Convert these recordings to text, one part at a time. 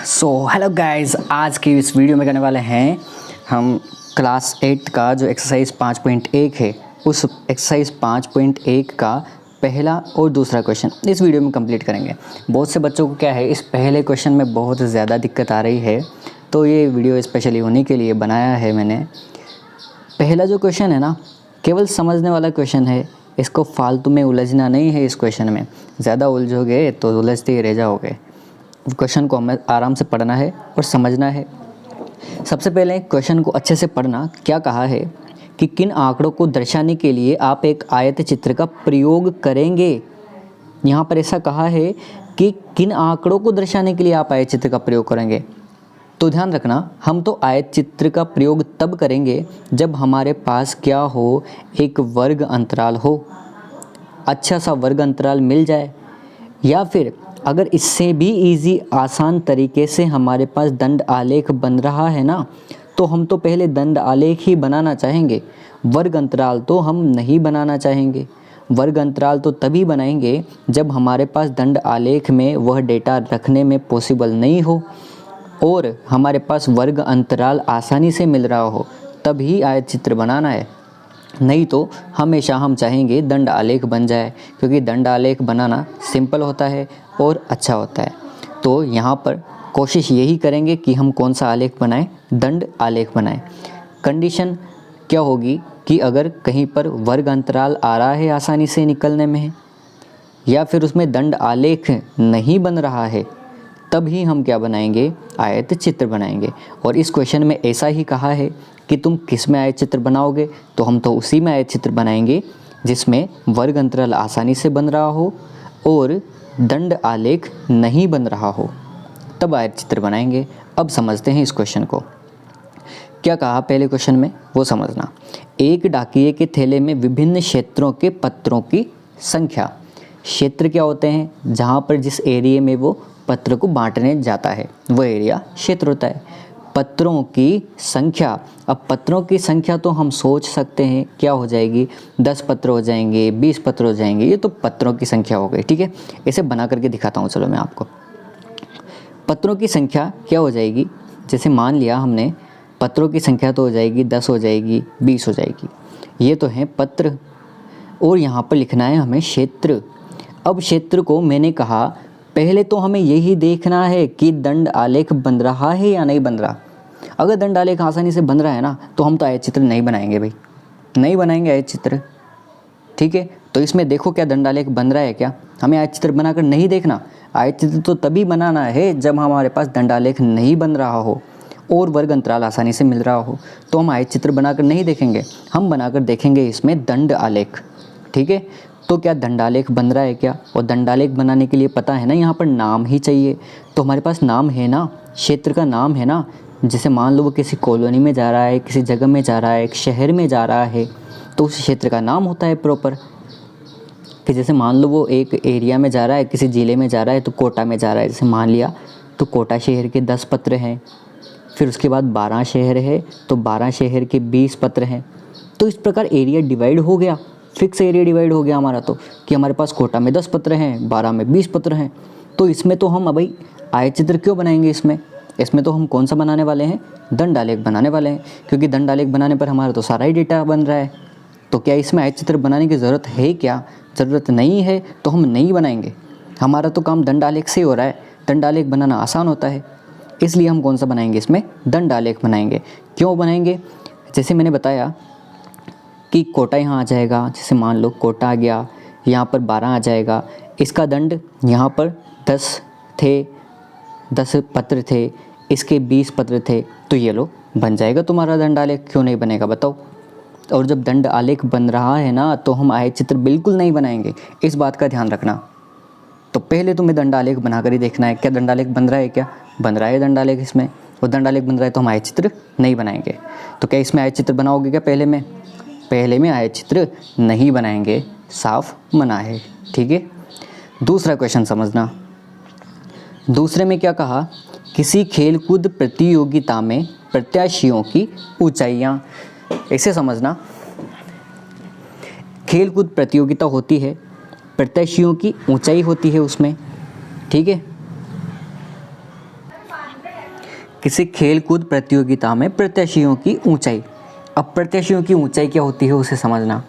Hello guys, आज की इस वीडियो में करने वाले हैं हम क्लास 8 का जो एक्सरसाइज 5.1 है उस एक्सरसाइज 5.1 का पहला और दूसरा क्वेश्चन इस वीडियो में कंप्लीट करेंगे। बहुत से बच्चों को क्या है, इस पहले क्वेश्चन में बहुत ज़्यादा दिक्कत आ रही है, तो ये वीडियो स्पेशली उन्हीं के लिए बनाया है मैंने। पहला जो क्वेश्चन है ना, केवल समझने वाला क्वेश्चन है, इसको फालतू में उलझना नहीं है। इस क्वेश्चन में ज़्यादा उलझोगे तो उलझते ही रह जाओगे। क्वेश्चन को हमें आराम से पढ़ना है और समझना है। सबसे पहले क्वेश्चन को अच्छे से पढ़ना। क्या कहा है कि किन आंकड़ों को दर्शाने के लिए आप एक आयत चित्र का प्रयोग करेंगे। यहाँ पर ऐसा कहा है कि किन आंकड़ों को दर्शाने के लिए आप आयत चित्र का प्रयोग करेंगे। तो ध्यान रखना, हम तो आयत चित्र का प्रयोग तब करेंगे जब हमारे पास क्या हो, एक वर्ग अंतराल हो, अच्छा सा वर्ग अंतराल मिल जाए, या फिर अगर इससे भी इजी आसान तरीके से हमारे पास दंड आलेख बन रहा है ना, तो हम तो पहले दंड आलेख ही बनाना चाहेंगे। वर्ग अंतराल तो हम नहीं बनाना चाहेंगे। वर्ग अंतराल तो तभी बनाएंगे जब हमारे पास दंड आलेख में वह डेटा रखने में पॉसिबल नहीं हो और हमारे पास वर्ग अंतराल आसानी से मिल रहा हो, तभी आयत चित्र बनाना है। नहीं तो हमेशा हम चाहेंगे दंड आलेख बन जाए, क्योंकि दंड आलेख बनाना सिंपल होता है और अच्छा होता है। तो यहाँ पर कोशिश यही करेंगे कि हम कौन सा आलेख बनाएं, दंड आलेख बनाएं। कंडीशन क्या होगी कि अगर कहीं पर वर्ग अंतराल आ रहा है, आसानी से निकलने में है, या फिर उसमें दंड आलेख नहीं बन रहा है, तब ही हम क्या बनाएंगे, आयत चित्र बनाएंगे। और इस क्वेश्चन में ऐसा ही कहा है कि तुम किस में आयत चित्र बनाओगे, तो हम तो उसी में आयत चित्र बनाएंगे जिसमें वर्ग अंतराल आसानी से बन रहा हो और दंड आलेख नहीं बन रहा हो, तब आयत चित्र बनाएंगे। अब समझते हैं इस क्वेश्चन को। क्या कहा पहले क्वेश्चन में, वो समझना। एक डाकिये के थैले में विभिन्न क्षेत्रों के पत्रों की संख्या। क्षेत्र क्या होते हैं, जहाँ पर जिस एरिया में वो पत्र को बांटने जाता है वह एरिया क्षेत्र होता है। पत्रों की संख्या, अब पत्रों की संख्या तो हम सोच सकते हैं क्या हो जाएगी, 10 पत्र हो जाएंगे, 20 पत्र हो जाएंगे, ये तो पत्रों की संख्या हो गई। ठीक है, इसे बना करके दिखाता हूँ, चलो मैं आपको। पत्रों की संख्या क्या हो जाएगी, जैसे मान लिया हमने पत्रों की संख्या तो हो जाएगी 10 हो जाएगी, 20 हो जाएगी, ये तो हैं पत्र। और यहाँ पर लिखना है हमें क्षेत्र। अब क्षेत्र को मैंने कहा पहले तो हमें यही देखना है कि दंड आलेख बन रहा है या नहीं बन रहा। अगर दंड आलेख आसानी से बन रहा है ना, तो हम तो आयत चित्र नहीं बनाएंगे भाई, नहीं बनाएंगे आयत चित्र। ठीक है, तो इसमें देखो क्या दंड आलेख बन रहा है क्या, हमें आयत चित्र बनाकर नहीं देखना। आयत चित्र तो तभी बनाना है जब हमारे पास दंड आलेख नहीं बन रहा हो और वर्ग अंतराल आसानी से मिल रहा हो, तो हम आयत चित्र बनाकर नहीं देखेंगे, हम बनाकर देखेंगे इसमें दंड आलेख। ठीक है, तो क्या दंडालेख बन रहा है क्या, और दंडालेख बनाने के लिए पता है ना, यहाँ पर नाम ही चाहिए। तो हमारे पास नाम है ना, क्षेत्र का नाम है ना। जैसे मान लो वो किसी कॉलोनी में जा रहा है, किसी जगह में जा रहा है, एक शहर में जा रहा है, तो उस क्षेत्र का नाम होता है प्रॉपर। फिर जैसे मान लो वो एक एरिया में जा रहा है, किसी ज़िले में जा रहा है, तो कोटा में जा रहा है, जैसे मान लिया, तो कोटा शहर के 10 पत्र हैं। फिर उसके बाद 12 शहर है, तो 12 शहर के 20 पत्र हैं। तो इस प्रकार एरिया डिवाइड हो गया, फिक्स एरिया डिवाइड हो गया हमारा, तो कि हमारे पास कोटा में 10 पत्र हैं, 12 में 20 पत्र हैं। तो इसमें तो हम अभी आयत चित्र क्यों बनाएंगे, इसमें तो हम कौन सा बनाने वाले हैं, दंड आलेख बनाने वाले हैं, क्योंकि दंड आलेख बनाने पर हमारा तो सारा ही डेटा बन रहा है। तो क्या इसमें आयत चित्र बनाने की ज़रूरत है क्या, ज़रूरत नहीं है, तो हम नहीं बनाएंगे। हमारा तो काम दंड आलेख से हो रहा है, दंड आलेख बनाना आसान होता है, इसलिए हम कौन सा बनाएंगे, इसमें दंड आलेख बनाएंगे। क्यों बनाएंगे, जैसे मैंने बताया कि कोटा यहाँ आ जाएगा, जैसे मान लो कोटा आ गया, यहाँ पर 12 आ जाएगा, इसका दंड यहाँ पर 10 थे, 10 पत्र थे, इसके 20 पत्र थे, तो ये लो बन जाएगा तुम्हारा दंड आलेख। क्यों नहीं बनेगा बताओ। और जब दंड आलेख बन रहा है ना, तो हम आयत चित्र बिल्कुल नहीं बनाएंगे, इस बात का ध्यान रखना। तो पहले तुम्हें दंड आलेख बनाकर ही देखना है, क्या दंड आलेख बन रहा है, क्या बन रहा है दंड आलेख इसमें, और दंड आलेख बन रहा है तो हम आयत चित्र नहीं बनाएंगे। तो क्या इसमें आयत चित्र बनाओगे क्या, पहले में आयत चित्र नहीं बनाएंगे, साफ मना है। ठीक है, दूसरा क्वेश्चन समझना। दूसरे में क्या कहा, किसी खेलकूद प्रतियोगिता में प्रत्याशियों की ऊंचाइयाँ। ऐसे समझना, खेलकूद प्रतियोगिता होती है, प्रत्याशियों की ऊंचाई होती है उसमें। ठीक है, किसी खेल कूद प्रतियोगिता में प्रत्याशियों की ऊंचाई। अब प्रत्याशियों की ऊंचाई क्या होती है उसे समझना।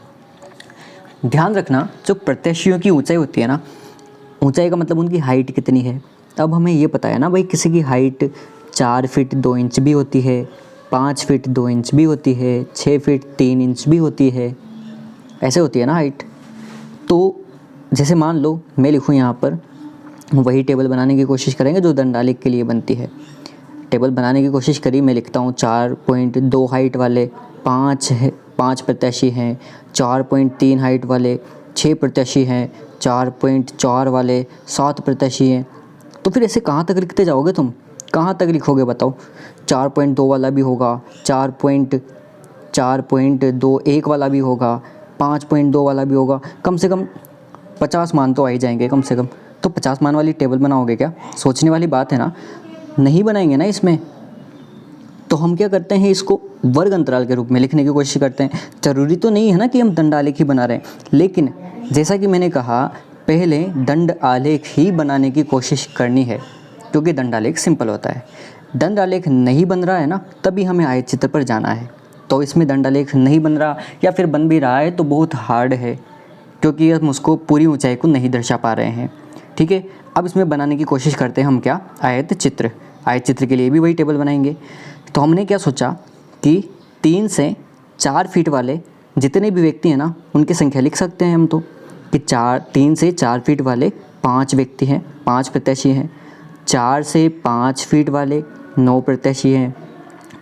ध्यान रखना, जो प्रत्याशियों की ऊंचाई होती है ना, ऊंचाई का मतलब उनकी हाइट कितनी है। अब हमें ये पता है ना भाई, किसी की हाइट 4 फीट 2 इंच भी होती है, 5 फीट 2 इंच भी होती है, 6 फीट 3 इंच भी होती है, ऐसे होती है ना हाइट। तो जैसे मान लो मैं लिखूँ यहाँ पर, वही टेबल बनाने की कोशिश करेंगे जो दंडालेख के लिए बनती है। टेबल बनाने की कोशिश करी, मैं लिखता हूँ 4.2 हाइट वाले 5 प्रत्याशी हैं, 4.3 हाइट वाले 6 प्रत्याशी हैं, 4.4 वाले 7 प्रत्याशी हैं। तो फिर ऐसे कहाँ तक लिखते जाओगे तुम, कहाँ तक लिखोगे बताओ। 4.2 वाला भी होगा, 4.2 1 वाला भी होगा, 5.2 वाला भी होगा, कम से कम 50 मान तो आ ही जाएंगे कम से कम। तो 50 मान वाली टेबल बनाओगे क्या? सोचने वाली बात है ना, नहीं बनाएंगे ना इसमें। तो हम क्या करते हैं, इसको वर्ग अंतराल के रूप में लिखने की कोशिश करते हैं। ज़रूरी तो नहीं है ना कि हम दंड आलेख ही बना रहे हैं, लेकिन जैसा कि मैंने कहा पहले दंड आलेख ही बनाने की कोशिश करनी है, क्योंकि दंड आलेख सिंपल होता है। दंड आलेख नहीं बन रहा है ना, तभी हमें आयत चित्र पर जाना है। तो इसमें दंड आलेख नहीं बन रहा, या फिर बन भी रहा है तो बहुत हार्ड है, क्योंकि हम उसको पूरी ऊंचाई को नहीं दर्शा पा रहे हैं। ठीक है, अब इसमें बनाने की कोशिश करते हैं हम क्या, आयत चित्र। आयत चित्र के लिए भी वही टेबल बनाएंगे। तो हमने क्या सोचा कि 3 से 4 फीट वाले जितने भी व्यक्ति हैं ना, उनकी संख्या लिख सकते हैं हम। तो कि 3 से 4 फीट वाले 5 व्यक्ति हैं, 5 प्रत्याशी हैं। 4 से 5 फीट वाले 9 प्रत्याशी हैं।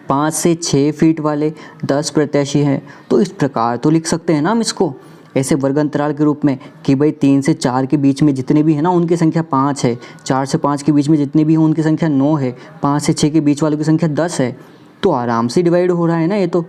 5 से 6 फीट वाले 10 प्रत्याशी हैं। तो इस प्रकार तो लिख सकते हैं ना हम इसको, ऐसे वर्ग अंतराल के रूप में, कि भाई 3 से 4 के बीच में जितने भी हैं ना उनकी संख्या 5 है, 4 से 5 के बीच में जितने भी हैं उनकी संख्या 9 है, 5 से 6 के बीच वालों की संख्या 10 है। तो आराम से डिवाइड हो रहा है ना ये तो।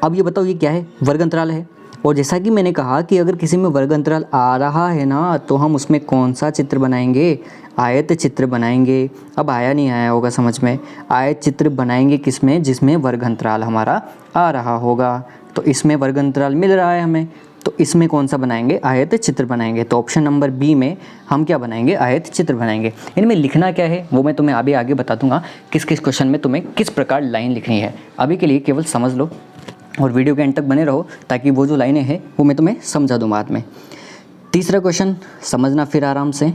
अब ये बताओ ये क्या है, वर्ग अंतराल है। और जैसा कि मैंने कहा कि अगर किसी में वर्ग अंतराल आ रहा है ना, तो हम उसमें कौन सा चित्र बनाएंगे, आयत चित्र बनाएंगे। अब आया नहीं आया होगा समझ में, आयत चित्र बनाएंगे किस में, जिसमें वर्ग अंतराल हमारा आ रहा होगा। तो इसमें वर्ग अंतराल मिल रहा है हमें, तो इसमें कौन सा बनाएंगे, आयत चित्र बनाएंगे। तो ऑप्शन नंबर बी में हम क्या बनाएंगे, आयत चित्र बनाएंगे। इनमें लिखना क्या है वो मैं तुम्हें अभी आगे बता दूंगा, किस किस क्वेश्चन में तुम्हें किस प्रकार लाइन लिखनी है। अभी के लिए केवल समझ लो और वीडियो के एंड तक बने रहो, ताकि वो जो लाइनें हैं वो मैं तुम्हें समझा दूँ बाद में। तीसरा क्वेश्चन समझना फिर आराम से।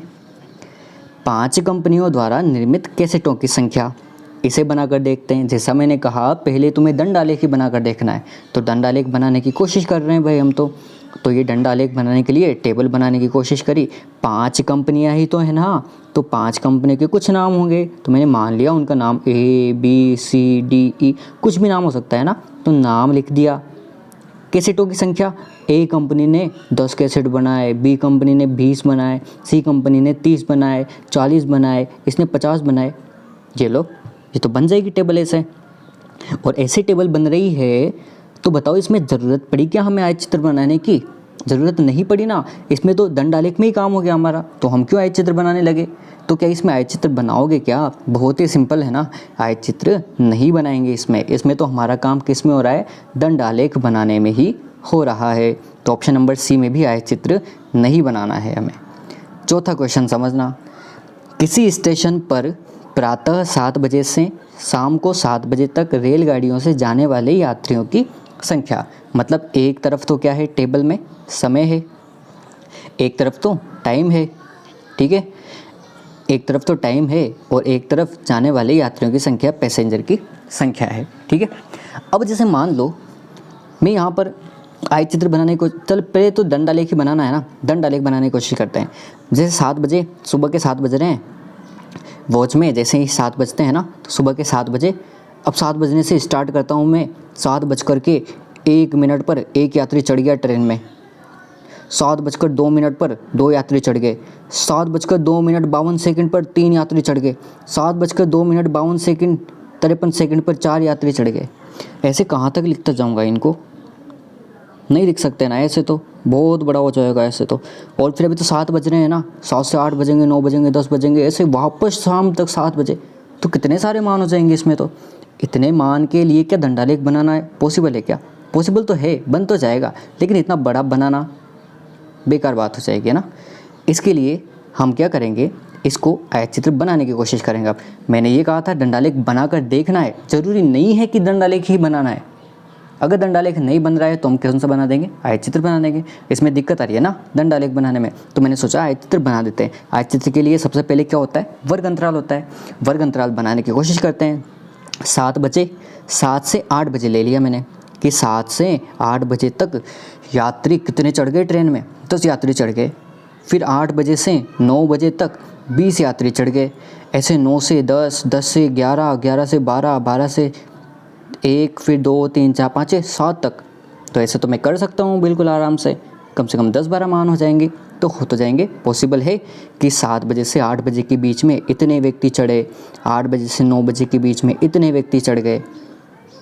5 कंपनियों द्वारा निर्मित कैसेटों की संख्या, इसे बनाकर देखते हैं। जैसा मैंने कहा पहले तुम्हें दंड आलेख ही बनाकर देखना है, तो दंड आलेख बनाने की कोशिश कर रहे हैं भाई हम। तो ये दंड आलेख बनाने के लिए टेबल बनाने की कोशिश करी। 5 कंपनियां ही तो है ना, तो 5 कंपनी के कुछ नाम होंगे, तो मैंने मान लिया उनका नाम ABCDE, कुछ भी नाम हो सकता है ना, तो नाम लिख दिया। कैसेटों की संख्या, ए कंपनी ने 10 कैसेट बनाए, बी कंपनी ने 20 बनाए, सी कंपनी ने 30 बनाए, 40 बनाए, इसने 50 बनाए। ये लो, ये तो बन जाएगी टेबल ऐसे। और ऐसे टेबल बन रही है, तो बताओ इसमें ज़रूरत पड़ी क्या हमें आयत चित्र बनाने की? ज़रूरत नहीं पड़ी ना, इसमें तो दंड आलेख में ही काम हो गया हमारा, तो हम क्यों आयत चित्र बनाने लगे? तो क्या इसमें आयत चित्र बनाओगे क्या? बहुत ही सिंपल है ना, आयत चित्र नहीं बनाएंगे इसमें तो हमारा काम किस में हो रहा है, दंड आलेख बनाने में ही हो रहा है। तो ऑप्शन नंबर सी में भी आयत चित्र नहीं बनाना है हमें। चौथा क्वेश्चन समझना। किसी स्टेशन पर प्रातः 7 बजे से शाम को 7 बजे तक रेलगाड़ियों से जाने वाले यात्रियों की संख्या। मतलब एक तरफ तो क्या है, टेबल में समय है, एक तरफ तो टाइम है। ठीक है, एक तरफ तो टाइम है और एक तरफ जाने वाले यात्रियों की संख्या, पैसेंजर की संख्या है। ठीक है, अब जैसे मान लो मैं यहाँ पर आयत चित्र बनाने को, चल पहले तो दंड आलेख ही बनाना है ना, दंड आलेख बनाने की कोशिश करते हैं। जैसे 7 बजे, सुबह के 7 बज रहे हैं, वॉच में जैसे ही 7 बजते हैं ना, तो सुबह के 7 बजे। अब 7 बजने से स्टार्ट करता हूँ मैं, 7:01 पर एक यात्री चढ़ गया ट्रेन में, 7:02 पर 2 यात्री चढ़ गए, 7:02 पर 3 यात्री चढ़ गए, 7:02 पर 4 यात्री चढ़ गए। ऐसे कहाँ तक लिखता जाऊँगा इनको, नहीं लिख सकते ना, ऐसे तो बहुत बड़ा हो जाएगा ऐसे तो। और फिर अभी तो 7 बज रहे हैं ना, 7 से 8 बजेंगे, 9 बजेंगे, 10 बजेंगे, ऐसे वापस शाम तक 7 बजे, तो कितने सारे मान हो जाएंगे इसमें। तो इतने मान के लिए क्या दंड आलेख बनाना है, पॉसिबल है क्या? पॉसिबल तो है, बन तो जाएगा, लेकिन इतना बड़ा बनाना बेकार बात हो जाएगी ना। इसके लिए हम क्या करेंगे, इसको आयत चित्र बनाने की कोशिश करेंगे। अब मैंने ये कहा था दंडालेख बनाकर देखना है, ज़रूरी नहीं है कि दंडालेख ही बनाना है। अगर दंडालेख नहीं बन रहा है तो हम कौन सा बना देंगे, आयत चित्र बना देंगे। इसमें दिक्कत आ रही है ना दंडालेख बनाने में, तो मैंने सोचा आयत चित्र बना देते हैं। आयत चित्र के लिए सबसे पहले क्या होता है, वर्ग अंतराल होता है। वर्ग अंतराल बनाने की कोशिश करते हैं। 7 बजे, 7 से 8 बजे ले लिया मैंने कि 7 से 8 बजे तक यात्री कितने चढ़ गए ट्रेन में, 10 यात्री चढ़ गए। फिर 8 बजे से 9 बजे तक 20 यात्री चढ़ गए। ऐसे 9 से 10, 10 से 11, 11 से 12, 12 से 1, फिर 2, 3, 4, 5, 6, 7 तक। तो ऐसे तो मैं कर सकता हूँ बिल्कुल आराम से कम 10-12 मान हो जाएंगे, तो हो तो जाएंगे। पॉसिबल है कि 7 बजे से 8 बजे के बीच में इतने व्यक्ति चढ़े, 8 बजे से 9 बजे के बीच में इतने व्यक्ति चढ़ गए।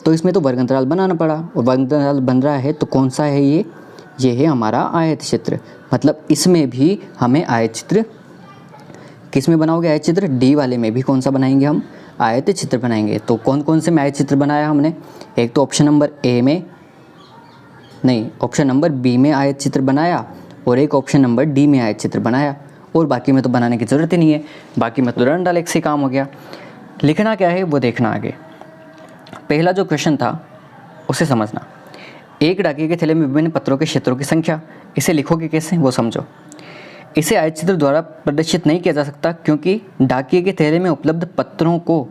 तो इसमें तो वर्ग अंतराल बनाना पड़ा, और वर्ग अंतराल बन रहा है तो कौन सा है ये है हमारा आयत चित्र। मतलब इसमें भी हमें आयत चित्र, किस में बनाओगे आयत चित्र, डी वाले में भी कौन सा बनाएंगे हम, आयत चित्र बनाएंगे। तो कौन कौन से में आयत चित्र बनाया हमने, एक तो ऑप्शन नंबर ए में नहीं, ऑप्शन नंबर बी में आयत चित्र बनाया, और एक ऑप्शन नंबर डी में आयत चित्र बनाया। और बाकी में तो बनाने की ज़रूरत ही नहीं है, बाकी में तो दंडालेख से काम हो गया। लिखना क्या है वो देखना आगे। पहला जो क्वेश्चन था उसे समझना। एक डाकिए के थैले में विभिन्न पत्रों के क्षेत्रों की संख्या, इसे लिखोगे कैसे वो समझो। इसे आयत चित्र द्वारा प्रदर्शित नहीं किया जा सकता क्योंकि डाकिए के थैले में उपलब्ध पत्रों को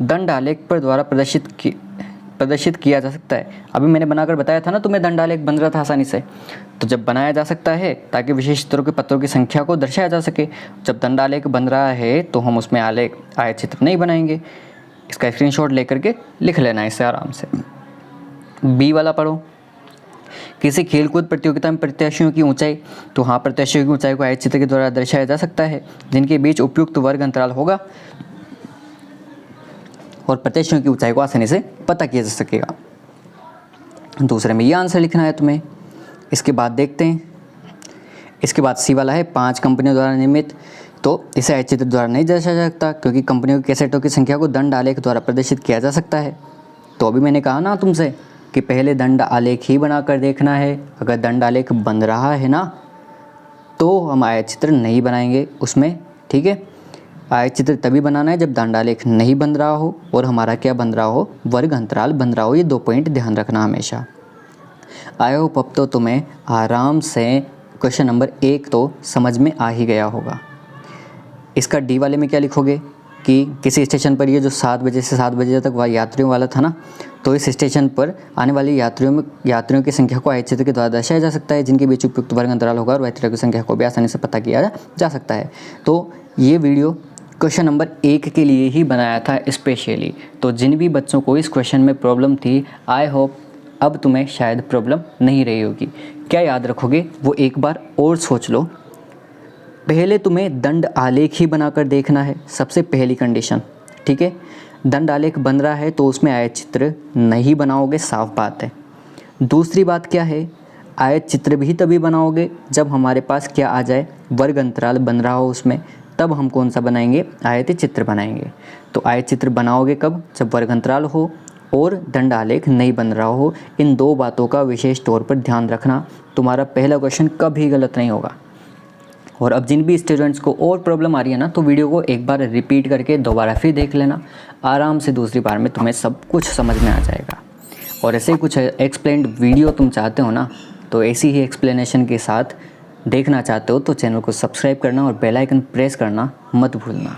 दंडालेख पर द्वारा प्रदर्शित किया जा सकता है। अभी मैंने बनाकर बताया था ना तुम्हें, दंडालेख बन रहा था आसानी से। तो जब बनाया जा सकता है ताकि विशेष क्षेत्रों के पत्रों की संख्या को दर्शाया जा सके। जब दंडालेख बन रहा है तो हम उसमें आयत चित्र नहीं बनाएंगे। इसका स्क्रीनशॉट लेकर के लिख लेना है इसे आराम से। बी वाला पढ़ो, किसी खेलकूद प्रतियोगिता में प्रत्याशियों की ऊंचाई, तो हाँ प्रत्याशियों की ऊंचाई को आयत चित्र के द्वारा दर्शाया जा सकता है जिनके बीच उपयुक्त वर्ग अंतराल होगा और प्रत्याशियों की ऊंचाई को आसानी से पता किया जा सकेगा। दूसरे में ये आंसर लिखना है तुम्हें। इसके बाद देखते हैं, इसके बाद सी वाला है 5 कंपनियों द्वारा निर्मित, तो इसे आयत चित्र द्वारा नहीं दर्शाया जा सकता क्योंकि कंपनियों के कैसेटों की संख्या को दंड आलेख द्वारा प्रदर्शित किया जा सकता है। तो अभी मैंने कहा ना तुमसे कि पहले दंड आलेख ही बनाकर देखना है। अगर दंड आलेख बन रहा है ना तो हम आयत चित्र नहीं बनाएंगे उसमें, ठीक है। आयत चित्र तभी बनाना है जब दंडालेख नहीं बन रहा हो और हमारा क्या बन रहा हो, वर्ग अंतराल बन रहा हो। ये 2 पॉइंट ध्यान रखना हमेशा। आई होप अब तो तुम्हें आराम से क्वेश्चन नंबर 1 तो समझ में आ ही गया होगा। इसका डी वाले में क्या लिखोगे कि किसी स्टेशन पर ये जो 7 बजे से 7 बजे तक यात्रियों वाला था ना, तो इस स्टेशन पर आने वाले यात्रियों की संख्या को आयत चित्र के द्वारा दर्शाया जा सकता है जिनके बीच उपयुक्त वर्ग अंतराल होगा और यात्रियों की संख्या को भी आसानी से पता किया जा सकता है। तो ये वीडियो क्वेश्चन नंबर 1 के लिए ही बनाया था स्पेशली। तो जिन भी बच्चों को इस क्वेश्चन में प्रॉब्लम थी, आई होप अब तुम्हें शायद प्रॉब्लम नहीं रही होगी। क्या याद रखोगे वो एक बार और सोच लो। पहले तुम्हें दंड आलेख ही बनाकर देखना है, सबसे पहली कंडीशन, ठीक है। दंड आलेख बन रहा है तो उसमें आयत चित्र नहीं बनाओगे, साफ बात है। दूसरी बात क्या है, आयत चित्र भी तभी बनाओगे जब हमारे पास क्या आ जाए, वर्ग अंतराल बन रहा हो उसमें, तब हम कौन सा बनाएंगे, आयत चित्र बनाएंगे। तो आयत चित्र बनाओगे कब, जब वर्ग अंतराल हो और दंड आलेख नहीं बन रहा हो। इन 2 बातों का विशेष तौर पर ध्यान रखना, तुम्हारा पहला क्वेश्चन कभी गलत नहीं होगा। और अब जिन भी स्टूडेंट्स को और प्रॉब्लम आ रही है ना, तो वीडियो को एक बार रिपीट करके दोबारा फिर देख लेना आराम से। दूसरी बार में तुम्हें सब कुछ समझ में आ जाएगा। और ऐसे कुछ एक्सप्लेन्ड वीडियो तुम चाहते हो ना, तो ऐसी ही एक्सप्लेनेशन के साथ देखना चाहते हो तो चैनल को सब्सक्राइब करना और बेल आइकन प्रेस करना मत भूलना।